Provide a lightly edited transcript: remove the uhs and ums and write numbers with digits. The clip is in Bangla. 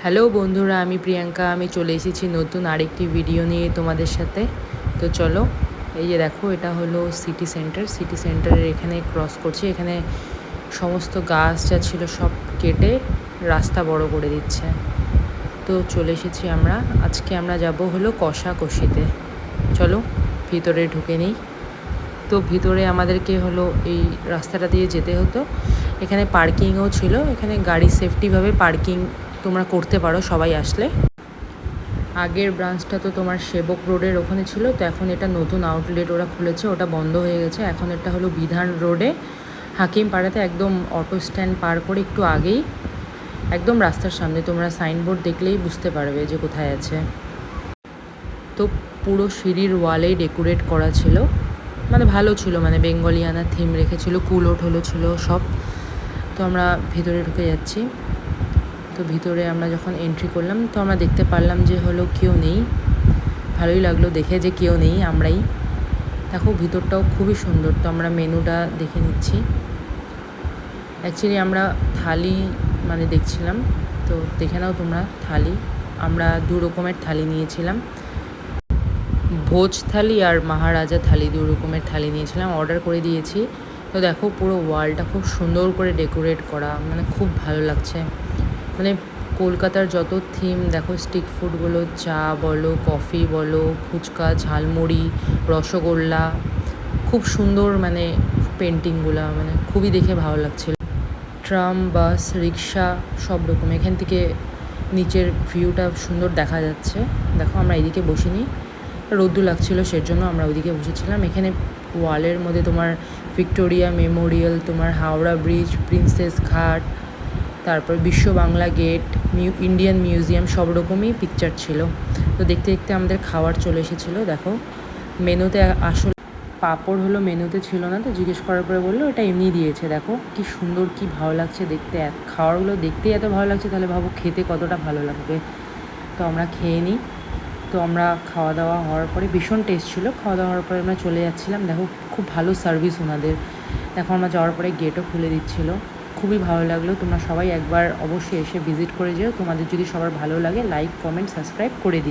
হ্যালো বন্ধুরা, আমি প্রিয়াঙ্কা। আমি চলে এসেছি নতুন আরেকটি ভিডিও নিয়ে তোমাদের সাথে। তো চলো, এই যে দেখো, এটা হলো সিটি সেন্টার। সিটি সেন্টারের এখানে ক্রস করছি। এখানে সমস্ত গাছ যা ছিল সব কেটে রাস্তা বড় করে দিচ্ছে। তো চলে এসেছি আমরা। আজকে আমরা যাব হলো কষাকষিতে। চলো ভিতরে ঢুকে নিই। তো ভিতরে আমাদেরকে হলো এই রাস্তাটা দিয়ে যেতে হতো। এখানে পার্কিংও ছিল। এখানে গাড়ি সেফটিভাবে পার্কিং তোমরা করতে পারো সবাই আসলে। আগের ব্রাঞ্চটা তো তোমার সেবক রোডের ওখানে ছিল, তো এখন এটা নতুন আউটলেট ওরা খুলেছে, ওটা বন্ধ হয়ে গেছে। এখন এটা হলো বিধান রোডে, হাকিম পাড়াতে, একদম অটো স্ট্যান্ড পার করে একটু আগেই, একদম রাস্তার সামনে। তোমরা সাইনবোর্ড দেখলেই বুঝতে পারবে যে কোথায় আছে। তো পুরো সিঁড়ির ওয়ালেই ডেকোরেট করা ছিল, মানে ভালো ছিল, মানে বেঙ্গলিয়ানা থিম রেখেছিল, কুলোট হলো ছিল সব। তো আমরা ভেতরে ঢুকে যাচ্ছি। তো ভিতরে আমরা যখন এন্ট্রি করলাম, তো আমরা দেখতে পারলাম যে হলো কেউ নেই। ভালোই লাগলো দেখে যে কেউ নেই, আমরাই। দেখো ভিতরটাও খুবই সুন্দর। তো আমরা মেনুটা দেখে নিচ্ছি। অ্যাকচুয়ালি আমরা থালি মানে দেখছিলাম, তো দেখে নাও তোমরা থালি। আমরা 2 রকমের থালি নিয়েছিলাম, ভোজ থালি আর মহারাজা থালি, 2 রকমের থালি নিয়েছিলাম, অর্ডার করে দিয়েছি। তো দেখো পুরো ওয়ালটা খুব সুন্দর করে ডেকোরেট করা, মানে খুব ভালো লাগছে। মানে কলকাতার যত থিম দেখো, স্ট্রিট ফুডগুলো, চা বলো, কফি বলো, ফুচকা, ঝালমুড়ি, রসগোল্লা, খুব সুন্দর, মানে পেন্টিংগুলো মানে খুবই দেখে ভালো লাগছিল। ট্রাম, বাস, রিক্সা সব রকম। এখান থেকে নিচের ভিউটা সুন্দর দেখা যাচ্ছে। দেখো আমরা এদিকে বসিনি, রোদ্দু লাগছিল, সেজন্য আমরা ওইদিকে বসেছিলাম। এখানে ওয়ালের মধ্যে তোমার ভিক্টোরিয়া মেমোরিয়াল, তোমার হাওড়া ব্রিজ, প্রিন্সেস ঘাট, তারপর বিশ্ব বাংলা গেট, ইন্ডিয়ান মিউজিয়াম, সব রকমই পিকচার ছিল। তো দেখতে দেখতে আমাদের খাবার চলে এসেছিলো। দেখো মেনুতে আসলে পাঁপড় হলো মেনুতে ছিল না, তো জিজ্ঞেস করার পরে বললো এটা এমনি দিয়েছে। দেখো কি সুন্দর, কি ভালো লাগছে দেখতে। খাবারগুলো দেখতেই এত ভালো লাগছে, তাহলে ভাবো খেতে কতটা ভালো লাগবে। তো আমরা খেয়ে নিই। তো আমরা খাওয়া দাওয়া হওয়ার পরে, ভীষণ টেস্ট ছিল। খাওয়া দাওয়া হওয়ার পরে আমরা চলে যাচ্ছিলাম। দেখো খুব ভালো সার্ভিস ওনাদের। দেখো আমরা যাওয়ার পরে গেটও খুলে দিচ্ছিলো। খুবই ভালো লাগলো। তোমরা সবাই একবার অবশ্যই এসে ভিজিট করে যেও। তোমাদের যদি সবার ভালো লাগে, লাইক, কমেন্ট, সাবস্ক্রাইব করে দিই।